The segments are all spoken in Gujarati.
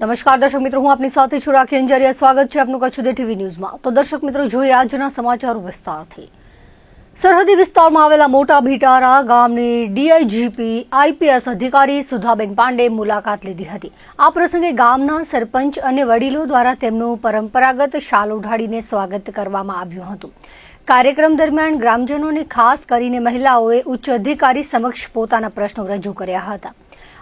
નમસ્કાર દર્શક મિત્રો, હું આપની સાથે છું રાખી અંજારિયા। સ્વાગત છે આપનું કચ્છ ઉદય ટીવી ન્યૂઝમાં। તો દર્શક મિત્રો, જોઈએ આજના સમાચારો વિસ્તારથી। સરહદી વિસ્તારમાં આવેલા મોટા ભીટારા ગામની ડીઆઈજીપી આઈપીએસ અધિકારી સુધાબેન પાંડે મુલાકાત લીધી હતી। આ પ્રસંગે ગામના સરપંચ અને વડીલો દ્વારા તેમનું પરંપરાગત શાલ ઓઢાડીને સ્વાગત કરવામાં આવ્યું હતું। કાર્યક્રમ દરમિયાન ગ્રામજનોને ખાસ કરીને મહિલાઓએ ઉચ્ચ અધિકારી સમક્ષ પોતાના પ્રશ્નો રજૂ કર્યા હતા।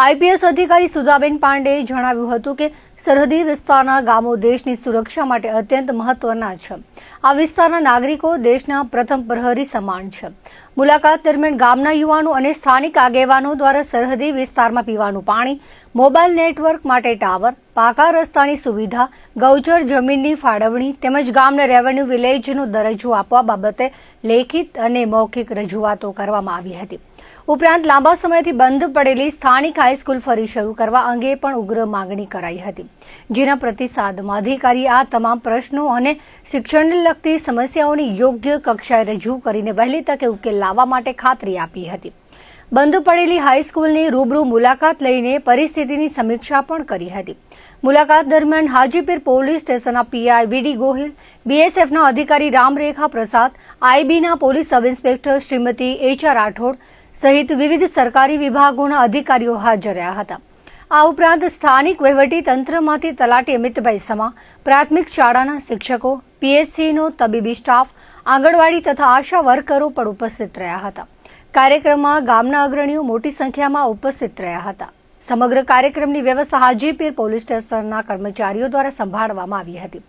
આઈપીએસ અધિકારી સુધાબેન પાંડેએ જણાવ્યું હતું કે સરહદી વિસ્તારના ગામો દેશની સુરક્ષા માટે અત્યંત મહત્વના છે। આ વિસ્તારના નાગરિકો દેશના પ્રથમ પ્રહરી સમાન છે। મુલાકાત દરમિયાન ગામના યુવાનો અને સ્થાનિક આગેવાનો દ્વારા સરહદી વિસ્તારમાં પીવાનું પાણી, મોબાઈલ નેટવર્ક માટે ટાવર, પાકા રસ્તાની સુવિધા, ગૌચર જમીનની ફાળવણી તેમજ ગામને રેવન્યુ વિલેજનો દરજ્જો આપવા બાબતે લેખિત અને મૌખિક રજૂઆતો કરવામાં આવી હતી। ઉપરાંત લાંબા સમયથી બંધ પડેલી સ્થાનિક હાઈસ્કૂલ ફરી શરૂ કરવા અંગે પણ ઉગ્ર માંગણી કરાઈ હતી, જેના પ્રતિસાદમાં અધિકારીએ આ તમામ પ્રશ્નો અને શિક્ષણને લગતી સમસ્યાઓની યોગ્ય કક્ષાએ રજૂ કરીને વહેલી તકે ઉકેલ લાવવા માટે ખાતરી આપી હતી। બંધ પડેલી હાઈસ્કૂલની રૂબરૂ મુલાકાત લઈને પરિસ્થિતિની સમીક્ષા પણ કરી હતી। મુલાકાત દરમિયાન હાજીપીર પોલીસ સ્ટેશનના પીઆઈ વીડી ગોહિલ, બીએસએફના અધિકારી રામરેખા પ્રસાદ, આઈબીના police sub inspector Shrimati HR Rathod સહિત વિવિધ સરકારી વિભાગોના અધિકારીઓ હાજર રહ્યા હતા। આ ઉપરાંત સ્થાનિક વહીવટી તંત્રમાંથી તલાટી અમિતભાઈ સમા, પ્રાથમિક શાળાના શિક્ષકો, પીએચસીનો તબીબી સ્ટાફ, આંગણવાડી તથા આશા વર્કરો પણ ઉપસ્થિત રહ્યા હતા। કાર્યક્રમમાં ગામના અગ્રણીઓ મોટી સંખ્યામાં ઉપસ્થિત રહ્યા હતા। સમગ્ર કાર્યક્રમની વ્યવસ્થા હાજીપીર પોલીસ સ્ટેશનના કર્મચારીઓ દ્વારા સંભાળવામાં આવી હતી।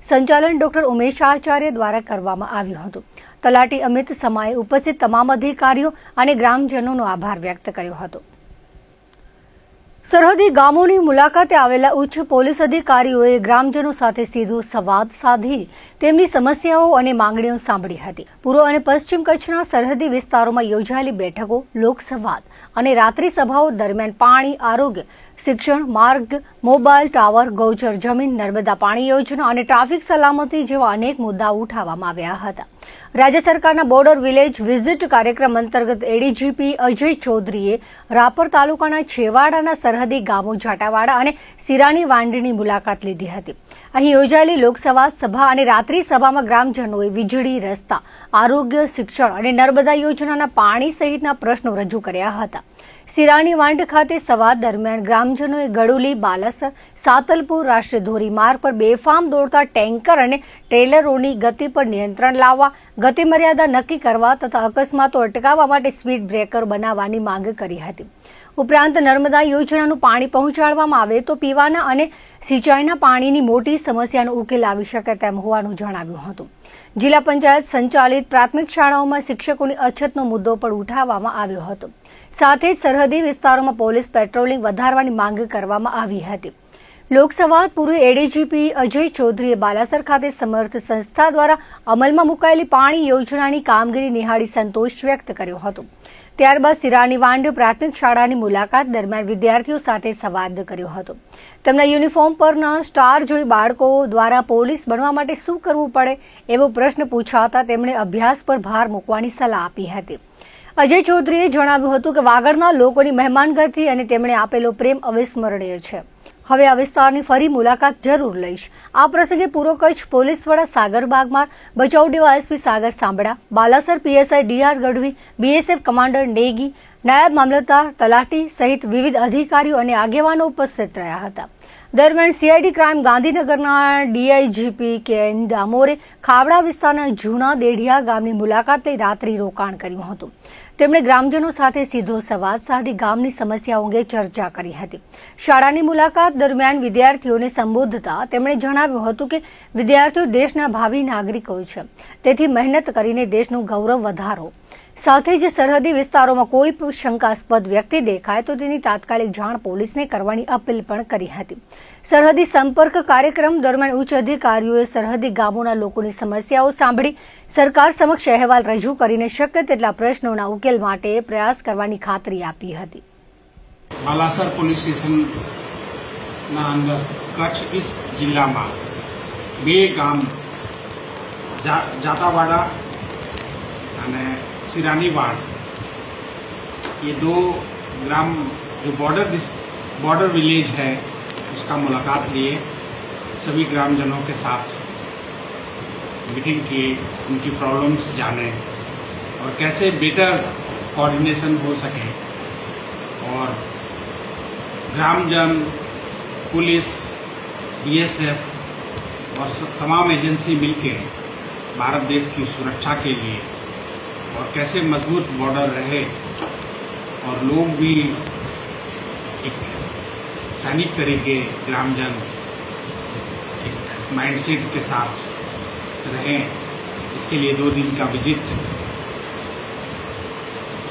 સંચાલન ડોક્ટર ઉમેશ આચાર્ય દ્વારા કરવામાં આવ્યું હતું। તલાટી અમિત સમાએ ઉપસ્થિત તમામ અધિકારીઓ અને ગ્રામજનોનો આભાર વ્યક્ત કર્યો હતો। સરહદી ગામોની મુલાકાતે આવેલા ઉચ્ચ પોલીસ અધિકારીઓએ ગ્રામજનો સાથે સીધો સંવાદ સાધી તેમની સમસ્યાઓ અને માંગણીઓ સાંભળી હતી। પૂર્વ અને પશ્ચિમ કચ્છના સરહદી વિસ્તારોમાં યોજાયેલી બેઠકો, લોકસંવાદ અને રાત્રિ સભાઓ દરમિયાન પાણી, આરોગ્ય, શિક્ષણ, માર્ગ, મોબાઈલ ટાવર, ગૌચર જમીન, નર્મદા પાણી યોજના અને ટ્રાફિક સલામતી જેવા અનેક મુદ્દાઓ ઉઠાવવામાં આવ્યા હતા। રાજ્ય સરકારના બોર્ડર વિલેજ વિઝિટ કાર્યક્રમ અંતર્ગત એડીજીપી અજય ચૌધરીએ રાપર તાલુકાના છેવાડાના સરહદી ગામો જાટાવાડા અને સિરાની વાંડીની મુલાકાત લીધી હતી। અહીં યોજાયેલી લોકસંવાદ સભા અને રાત્રિ સભામાં ગ્રામજનોએ વીજળી, રસ્તા, આરોગ્ય, શિક્ષણ અને નર્મદા યોજનાના પાણી સહિતના પ્રશ્નો રજૂ કર્યા હતા। સિરાની વાંડ ખાતે સંવાદ દરમિયાન ગ્રામજનોએ ગડુલી, બાલાસર, સાતલપુર રાષ્ટ્રીય ધોરીમાર્ગ પર બેફામ દોડતા ટેન્કર અને ટ્રેલરોની ગતિ પર નિયંત્રણ લાવવા, ગતિ મર્યાદા નક્કી કરવા તથા અકસ્માતો અટકાવવા માટે સ્પીડ બ્રેકર બનાવવાની માંગ કરી હતી। ઉપરાંત નર્મદા યોજનાનું પાણી પહોંચાડવામાં આવે તો પીવાના અને સિંચાઈના પાણીની મોટી સમસ્યાનો ઉકેલ આવી શકે તેમ હોવાનું જણાવ્યું હતું। જિલ્લા પંચાયત સંચાલિત પ્રાથમિક શાળાઓમાં શિક્ષકોની અછતનો મુદ્દો પણ ઉઠાવવામાં આવ્યો હતો। સાથે જ સરહદી વિસ્તારોમાં પોલીસ પેટ્રોલિંગ વધારવાની માંગ કરવામાં આવી હતી। લોકસંવાદ પૂર્વે એડીજીપી અજય ચૌધરીએ બાલાસર ખાતે સમર્થ સંસ્થા દ્વારા અમલમાં મુકાયેલી પાણી યોજનાની કામગીરી નિહાળી સંતોષ વ્યક્ત કર્યો હતો। ત્યારબાદ સિરાની વાંડ પ્રાથમિક શાળાની મુલાકાત દરમિયાન વિદ્યાર્થીઓ સાથે સંવાદ કર્યો હતો। તેમના યુનિફોર્મ પરના સ્ટાર જોઈ બાળકો દ્વારા પોલીસ બનવા માટે શું કરવું પડે એવો પ્રશ્ન પૂછાતા તેમણે અભ્યાસ પર ભાર મૂકવાની સલાહ આપી હતી। અજય ચૌધરીએ જણાવ્યું હતું કે વાગડના લોકોની મહેમાનગતિ અને તેમણે આપેલો પ્રેમ અવિસ્મરણીય છે। હવે આ વિસ્તારની ફરી મુલાકાત જરૂર લઈશ। આ પ્રસંગે પૂર્વ કચ્છ પોલીસ વડા Sagar Bagmar, Bhachau DYSP Sagar Sambhala, Balasar PSI DR Gadhvi, BSF commander Negi, નાયબ મામલતદાર, તલાટી સહિત વિવિધ અધિકારીઓ અને આગેવાનો ઉપસ્થિત રહ્યા હતા। દરમિયાન સીઆઈડી ક્રાઇમ ગાંધીનગરના ડીઆઈજીપી કેએન ડામોરે ખાવડા વિસ્તારના જૂના દેઢિયા ગામની મુલાકાત લઈ રાત્રિ રોકાણ કર્યું હતું। તેમણે ગ્રામજનો સાથે સીધો સંવાદ સાધી ગામની સમસ્યાઓ અંગે ચર્ચા કરી હતી। શાળાની મુલાકાત દરમિયાન વિદ્યાર્થીઓને સંબોધતા તેમણે જણાવ્યું હતું કે વિદ્યાર્થીઓ દેશના ભાવિ નાગરિકો છે, તેથી મહેનત કરીને દેશનું ગૌરવ વધારો। સાથે જ સરહદી વિસ્તારોમાં કોઈ શંકાસ્પદ વ્યક્તિ દેખાય તો તેની તાત્કાલિક જાણ પોલીસને કરવાની અપીલ પણ કરી હતી। સરહદી સંપર્ક કાર્યક્રમ દરમિયાન ઉચ્ચ અધિકારીઓએ સરહદી ગામોના લોકોની સમસ્યાઓ સાંભળી સરકાર સમક્ષ અહેવાલ રજૂ કરીને શક્ય તેટલા પ્રશ્નોના ઉકેલ માટે પ્રયાસ કરવાની ખાતરી આપી હતી। બાલાસર પોલીસ સ્ટેશનના અંદર કચ્છ ઈસ્ટ જિલ્લામાં બે ગામ जाटावाड़ा અને सिरानी वार्ड, ये दो ग्राम जो बॉर्डर विलेज है उसका का मुलाकात लिए, सभी ग्रामजनों के साथ मीटिंग किए, उनकी प्रॉब्लम्स जाने और कैसे बेटर कोऑर्डिनेशन हो सके और ग्रामजन, पुलिस, बीएसएफ और तमाम एजेंसी मिलकर भारत देश की सुरक्षा के लिए और कैसे मजबूत बॉर्डर रहे और लोग भी एक सैनिक तरीके ग्रामजन एक माइंडसेट के साथ रहें, इसके लिए 2 दिन का विजिट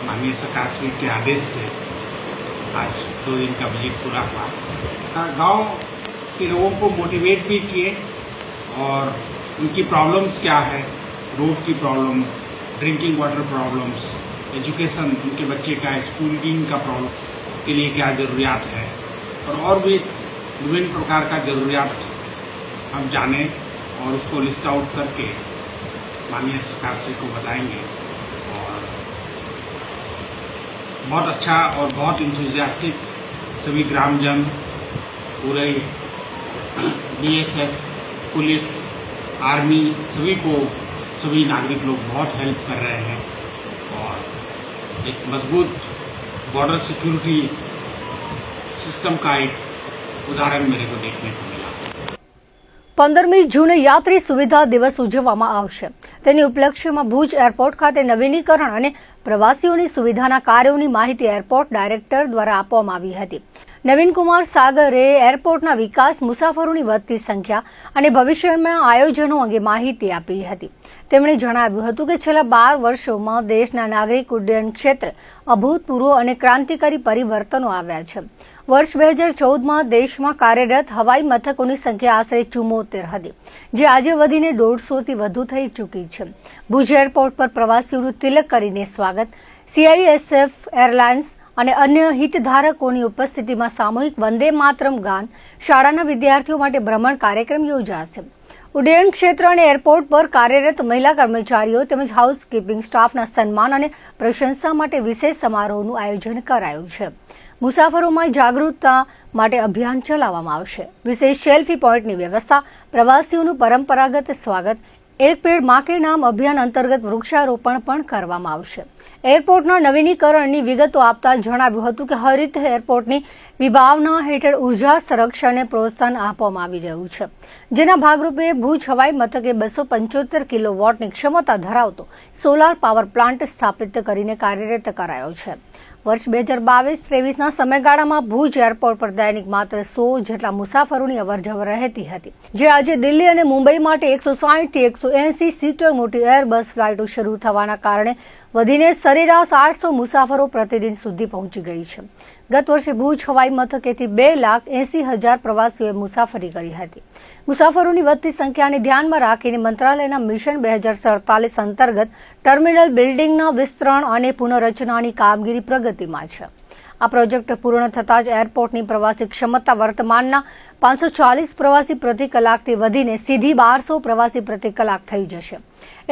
माननीय सरकार श्री के आदेश से आज 2 दिन का विजिट पूरा हुआ। गांव के लोगों को मोटिवेट भी किए और उनकी प्रॉब्लम्स क्या है, रोड की problem, drinking water problems, education, उनके बच्चे का स्कूलिंग का प्रॉब्लम के लिए क्या जरूरियात है और भी विभिन्न प्रकार का जरूरियात हम जाने और उसको लिस्ट आउट करके माननीय सरकार श्री को बताएंगे। और बहुत अच्छा और बहुत इंथुजियास्टिक सभी ग्रामजन, पूरे बीएसएफ, पुलिस, आर्मी, सभी नागरिक लोग बहुत हेल्प कर रहे हैं और एक मजबूत बॉर्डर सिक्योरिटी सिस्टम का एक उदाहरण मेरे को देखने को मिला। 15મી જૂને યાત્રી સુવિધા દિવસ ઉજવવામાં આવશે। તેની ઉપલક્ષ્યમાં ભુજ એરપોર્ટ ખાતે નવીનીકરણ અને પ્રવાસીઓની સુવિધાના કાર્યોની માહિતી એરપોર્ટ ડાયરેક્ટર દ્વારા આપવામાં આવી હતી। નવીન કુમાર સાગરે એરપોર્ટના વિકાસ, મુસાફરોની વધતી સંખ્યા અને ભવિષ્યના આયોજનો અંગે માહિતી આપી હતી। તેમણે જણાવ્યું હતું કે છેલ્લા 12 વર્ષોમાં દેશના નાગરિક ઉડ્ડયન ક્ષેત્રે અભૂતપૂર્વ અને ક્રાંતિકારી પરિવર્તનો આવ્યા છે। વર્ષ 2014માં દેશમાં કાર્યરત હવાઈ મથકોની સંખ્યા આશરે 74 હતી, જે આજે વધીને 150થી વધુ થઈ ચૂકી છે। ભુજ એરપોર્ટ પર પ્રવાસીઓનું તિલક કરીને સ્વાગત, સીઆઈએસએફ એરલાઇન્સ અને અન્ય હિતધારકોની ઉપસ્થિતિમાં સામૂહિક વંદે માતરમ ગાન, શાળાના વિદ્યાર્થીઓ માટે ભ્રમણ કાર્યક્રમ યોજાશે। ઉડ્ડયન ક્ષેત્ર અને એરપોર્ટ પર કાર્યરત મહિલા કર્મચારીઓ તેમજ હાઉસકીપિંગ સ્ટાફના સન્માન અને પ્રશંસા માટે વિશેષ સમારોહનું આયોજન કરાયું છે। મુસાફરોમાં જાગૃતતા માટે અભિયાન ચલાવવામાં આવશે। વિશેષ સેલ્ફી પોઈન્ટની વ્યવસ્થા, પ્રવાસીઓનું પરંપરાગત સ્વાગત, એક પેડ માં કે નામ અભિયાન અંતર્ગત વૃક્ષારોપણ પણ કરવામાં આવશે। એરપોર્ટના નવીનીકરણની વિગતો આપતા જણાવ્યું હતું કે હરિત એરપોર્ટની વિભાવના હેઠળ ઉર્જા સંરક્ષણને પ્રોત્સાહન આપવામાં આવી રહ્યું છે, જેના ભાગરૂપે ભુજ હવાઈ મથકે 275 કિલોવોટની ક્ષમતા ધરાવતો સોલાર પાવર પ્લાન્ટ સ્થાપિત કરીને કાર્યરત કરાયો છે। વર્ષ 2022-23ના સમયગાળામાં ભુજ એરપોર્ટ પર દૈનિક માત્ર 100 જેટલા મુસાફરોની અવરજવર રહેતી હતી, જે આજે દિલ્હી અને મુંબઈ માટે 160 થી 180 સીટર મોટી એરબસ ફ્લાઇટો શરૂ થવાના કારણે વધીને સરેરાશ 800 મુસાફરો પ્રતિદિન સુધી પહોંચી ગઈ છે। ગત વર્ષે ભુજ હવાઈ મથકેથી 2,80,000 પ્રવાસીઓએ મુસાફરી કરી હતી। મુસાફરોની વધતી સંખ્યાને ધ્યાનમાં રાખીને મંત્રાલયના મિશન 2047 અંતર્ગત ટર્મિનલ બિલ્ડિંગના વિસ્તરણ અને પુનઃરચનાની કામગીરી પ્રગતિમાં છે। આ પ્રોજેક્ટ પૂર્ણ થતાં જ એરપોર્ટની પ્રવાસી ક્ષમતા વર્તમાનના 540 પ્રવાસી પ્રતિ કલાકથી વધીને સીધી 1200 પ્રવાસી પ્રતિ કલાક થઈ જશે।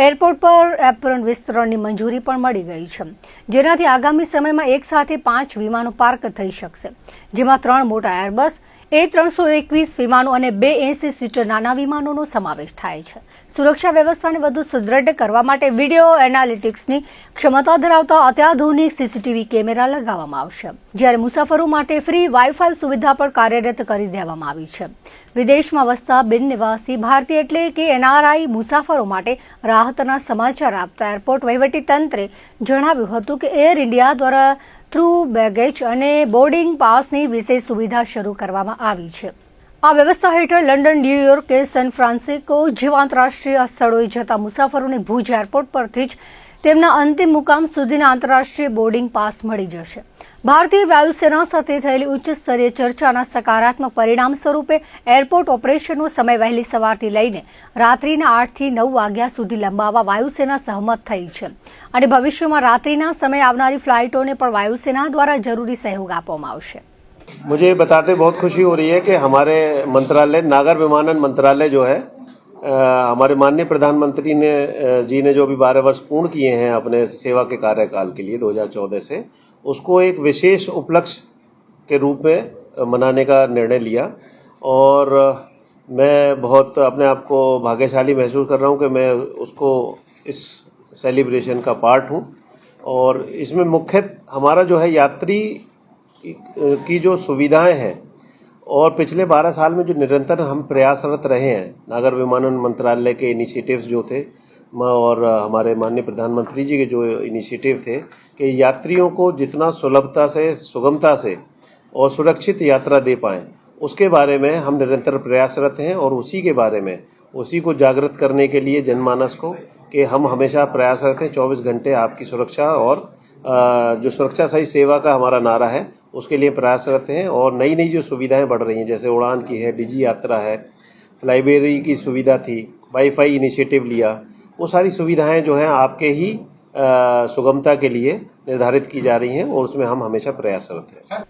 એરપોર્ટ પર એપ્રોન વિસ્તરણની મંજૂરી પણ મળી ગઈ છે, જેનાથી આગામી સમયમાં એક સાથે 5 વિમાનો પાર્ક થઈ શકશે, જેમાં 3 મોટા એરબસ, A321 વિમાનો અને 280 સીટર નાના વિમાનોનો સમાવેશ થાય છે। સુરક્ષા વ્યવસ્થાને વધુ સુદૃઢ કરવા માટે વિડીયો એનાલિટિક્સની ક્ષમતા ધરાવતા અત્યાધુનિક સીસીટીવી કેમેરા લગાવવામાં આવશે, જ્યારે મુસાફરો માટે ફ્રી વાઈફાઈ સુવિધા પણ કાર્યરત કરી દેવામાં આવી છે। વિદેશમાં વસતા બિનનિવાસી ભારતીય એટલે કે એનઆરઆઈ મુસાફરો માટે રાહતના સમાચાર આપતા એરપોર્ટ વહીવટીતંત્રે જણાવ્યું હતું કે એર ઇન્ડિયા દ્વારા થ્રુ બેગેજ અને બોર્ડિંગ પાસની વિશેષ સુવિધા શરૂ કરવામાં આવી છે। આ વ્યવસ્થા હેઠળ લંડન, ન્યૂયોર્ક કે સેન ફ્રાન્સિસ્કો જેવા આંતરરાષ્ટ્રીય સ્થળોએ જતા મુસાફરોને ભુજ એરપોર્ટ પરથી જ તેમના અંતિમ મુકામ સુધીના આંતરરાષ્ટ્રીય બોર્ડિંગ પાસ મળી જશે। ભારતીય વાયુસેના સાથે થયેલી ઉચ્ચ સ્તરીય ચર્ચાના સકારાત્મક પરિણામ સ્વરૂપે એરપોર્ટ ઓપરેશનનો સમય વહેલી સવારથી લઈને રાત્રિના 8 થી 9 વાગ્યા સુધી લંબાવવા વાયુસેના સહમત થઈ છે અને ભવિષ્યમાં રાત્રિના સમયે આવનારી ફ્લાઇટોને પણ વાયુસેના દ્વારા જરૂરી સહયોગ આપવામાં આવશે। मुझे बताते बहुत खुशी हो रही है कि हमारे मंत्रालय, नागर विमानन मंत्रालय जो है, हमारे माननीय प्रधानमंत्री जी ने जो अभी 12 वर्ष पूर्ण किए हैं अपने सेवा के कार्यकाल के लिए 2014 से, उसको एक विशेष उपलक्ष्य के रूप में मनाने का निर्णय लिया और मैं बहुत अपने आप को भाग्यशाली महसूस कर रहा हूं कि मैं उसको इस सेलिब्रेशन का पार्ट हूं। और इसमें मुख्य हमारा जो है यात्री की जो सुविधाएं हैं और पिछले 12 साल में जो निरंतर हम प्रयासरत रहे हैं, नागर विमानन मंत्रालय के इनिशिएटिव्स जो थे और हमारे माननीय प्रधानमंत्री जी के जो इनिशिएटिव थे कि यात्रियों को जितना सुलभता से, सुगमता से और सुरक्षित यात्रा दे पाएं, उसके बारे में हम निरंतर प्रयासरत हैं। और उसी के बारे में, उसी को जागृत करने के लिए जनमानस को कि हम हमेशा प्रयासरत हैं 24 घंटे आपकी सुरक्षा और जो सुरक्षा सही सेवा का हमारा नारा है उसके लिए प्रयासरत हैं। और नई नई जो सुविधाएं बढ़ रही हैं, जैसे उड़ान की है, डिजी यात्रा है, फ्लाईबेरी की सुविधा थी, वाईफाई इनिशिएटिव लिया, वो सारी सुविधाएं जो हैं आपके ही सुगमता के लिए निर्धारित की जा रही हैं और उसमें हम हमेशा प्रयासरत हैं।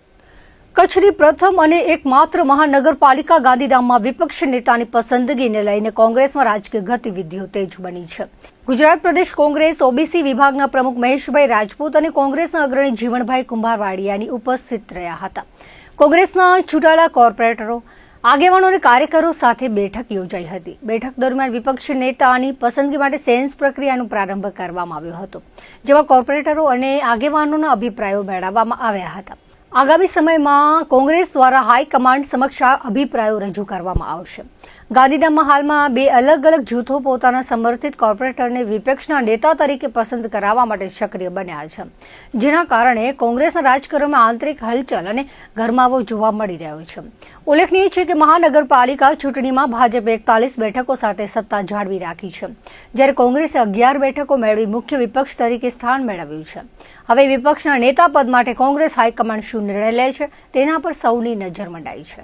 કચ્છની પ્રથમ અને એકમાત્ર મહાનગરપાલિકા ગાંધીધામમાં વિપક્ષ નેતાની પસંદગીને લઈને કોંગ્રેસમાં રાજકીય ગતિવિધિઓ તેજ બની છે। ગુજરાત પ્રદેશ કોંગ્રેસ ઓબીસી વિભાગના પ્રમુખ મહેશભાઈ રાજપૂત અને કોંગ્રેસના અગ્રણી જીવણભાઈ કુંભારવાડિયાની ઉપસ્થિત રહ્યા હતા। કોંગ્રેસના ચૂંટાયેલા કોર્પોરેટરો, આગેવાનો અને કાર્યકરો સાથે બેઠક યોજાઈ હતી। બેઠક દરમિયાન વિપક્ષ નેતાની પસંદગી માટે સેન્સ પ્રક્રિયાનો પ્રારંભ કરવામાં આવ્યો હતો, જેમાં કોર્પોરેટરો અને આગેવાનોના અભિપ્રાયો મેળવવામાં આવ્યા હતા। આગામી સમયમાં કોંગ્રેસ દ્વારા હાઈકમાન્ડ સમક્ષ આ અભિપ્રાયો રજૂ કરવામાં આવશે। ગાંધીધામમાં હાલમાં બે અલગ અલગ જૂથો પોતાના સમર્થિત કોર્પોરેટરને વિપક્ષના નેતા તરીકે પસંદ કરાવવા માટે સક્રિય બન્યા છે, જેના કારણે કોંગ્રેસના રાજકારણમાં આંતરિક હલચલ અને ગરમાવો જોવા મળી રહ્યો છે। ઉલ્લેખનીય છે કે મહાનગરપાલિકા ચૂંટણીમાં ભાજપે 41 બેઠકો સાથે સત્તા જાળવી રાખી છે, જ્યારે કોંગ્રેસે 11 બેઠકો મેળવી મુખ્ય વિપક્ષ તરીકે સ્થાન મેળવ્યું છે। હવે વિપક્ષના નેતા પદ માટે કોંગ્રેસ હાઈકમાન્ડ શું નિર્ણય લે છે તેના પર સૌની નજર મંડાઈ છે।